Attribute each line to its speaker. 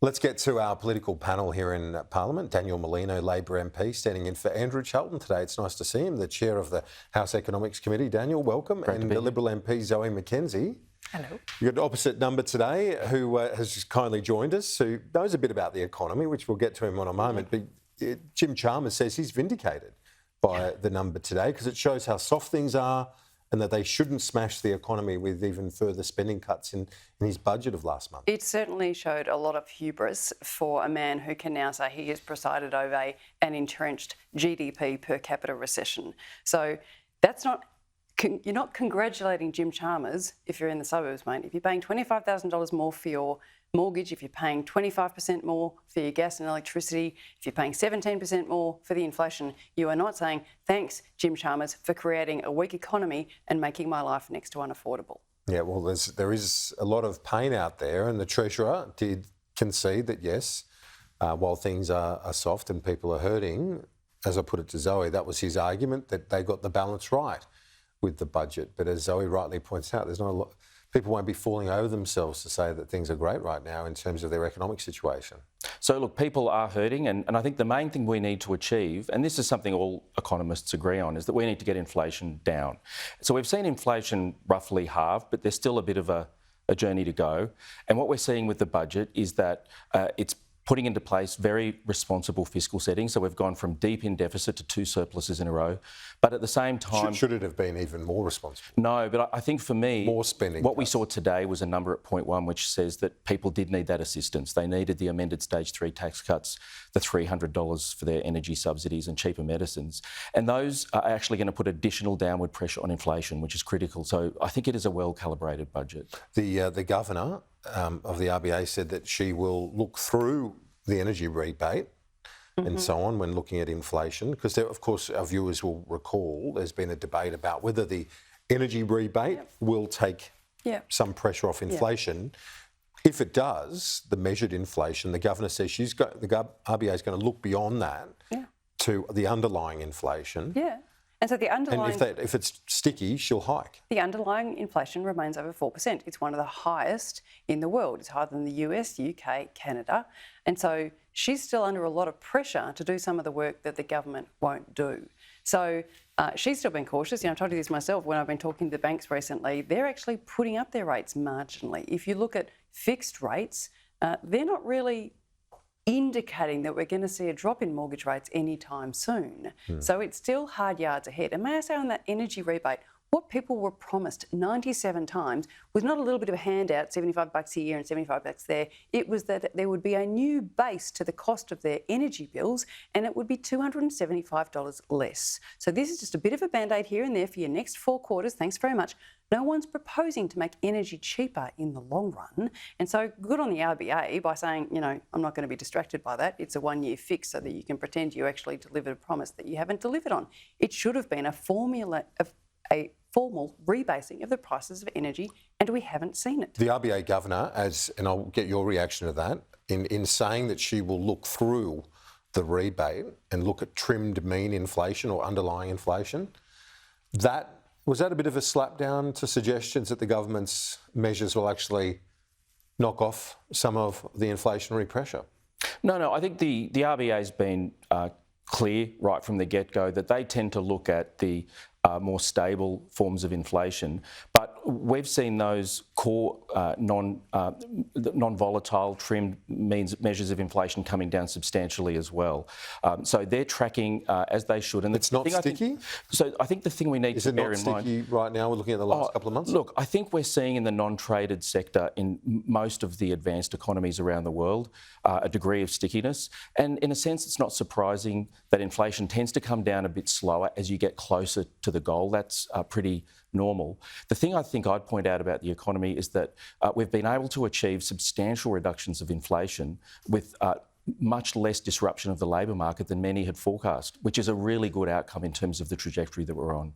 Speaker 1: Let's get to our political panel here in Parliament. Daniel Mulino, Labor MP, standing in for Andrew Chalton today. It's nice to see him, the chair of the House Economics Committee. Daniel, welcome.
Speaker 2: Great
Speaker 1: and the Liberal MP, Zoe McKenzie.
Speaker 3: Hello.
Speaker 1: You've got an opposite number today who has just kindly joined us, who knows a bit about the economy, which we'll get to him in a moment. But Jim Chalmers says he's vindicated by the number today because it shows how soft things are and that they shouldn't smash the economy with even further spending cuts in his budget of last month.
Speaker 3: It certainly showed a lot of hubris for a man who can now say he has presided over an entrenched GDP per capita recession. So that's not... You're not congratulating Jim Chalmers if you're in the suburbs, mate. If you're paying $25,000 more for your mortgage, if you're paying 25% more for your gas and electricity, if you're paying 17% more for the inflation, you are not saying, thanks, Jim Chalmers, for creating a weak economy and making my life next to unaffordable.
Speaker 1: Yeah, well, there is a lot of pain out there, and the Treasurer did concede that, yes, while things are soft and people are hurting, as I put it to Zoe, that was his argument, that they got the balance right with the budget. But as Zoe rightly points out, there's not a lot. People won't be falling over themselves to say that things are great right now in terms of their economic situation.
Speaker 2: So, look, people are hurting, and I think the main thing we need to achieve, and this is something all economists agree on, is that we need to get inflation down. So we've seen inflation roughly halve, but there's still a bit of a journey to go. And what we're seeing with the budget is that it's putting into place very responsible fiscal settings. So we've gone from deep in deficit to 2 surpluses in a row. But at the same time...
Speaker 1: Should it have been even more responsible?
Speaker 2: No, but I think for me...
Speaker 1: More spending.
Speaker 2: What we saw today was a number at 0.1 which says that people did need that assistance. They needed the amended Stage 3 tax cuts, the $300 for their energy subsidies and cheaper medicines. And those are actually going to put additional downward pressure on inflation, which is critical. So I think it is a well-calibrated budget.
Speaker 1: The Governor of the RBA said that she will look through the energy rebate and so on when looking at inflation, because of course our viewers will recall there's been a debate about whether the energy rebate will take some pressure off inflation. If it does, the measured inflation, the Governor says the RBA is going to look beyond that to the underlying inflation.
Speaker 3: And so the underlying...
Speaker 1: And if it's sticky, she'll hike.
Speaker 3: The underlying inflation remains over 4%. It's one of the highest in the world. It's higher than the US, UK, Canada. And so she's still under a lot of pressure to do some of the work that the government won't do. So she's still been cautious. I've told you this myself when I've been talking to the banks recently. They're actually putting up their rates marginally. If you look at fixed rates, they're not really indicating that we're going to see a drop in mortgage rates anytime soon. So it's still hard yards ahead. And may I say on that energy rebate, what people were promised 97 times was not a little bit of a handout, $75 a year and $75 there. It was that there would be a new base to the cost of their energy bills and it would be $275 less. So this is just a bit of a band-aid here and there for your next 4 quarters. Thanks very much. No one's proposing to make energy cheaper in the long run. And so good on the RBA by saying, I'm not going to be distracted by that. It's a 1-year fix so that you can pretend you actually delivered a promise that you haven't delivered on. It should have been a formal rebasing of the prices of energy, and we haven't seen it.
Speaker 1: The RBA Governor, and I'll get your reaction to that, in saying that she will look through the rebate and look at trimmed mean inflation or underlying inflation, was that a bit of a slap down to suggestions that the government's measures will actually knock off some of the inflationary pressure?
Speaker 2: No, I think the RBA's been clear right from the get-go that they tend to look at the more stable forms of inflation. But we've seen those core non-volatile trimmed measures of inflation coming down substantially as well. So they're tracking as they should. And
Speaker 1: it's not sticky?
Speaker 2: I think the thing we need to bear in mind...
Speaker 1: Is it not sticky right now? We're looking at the last couple of months?
Speaker 2: Look, I think we're seeing in the non-traded sector in most of the advanced economies around the world a degree of stickiness. And in a sense, it's not surprising that inflation tends to come down a bit slower as you get closer to the goal. That's pretty normal. The thing I think I'd point out about the economy is that we've been able to achieve substantial reductions of inflation with much less disruption of the labour market than many had forecast, which is a really good outcome in terms of the trajectory that we're on.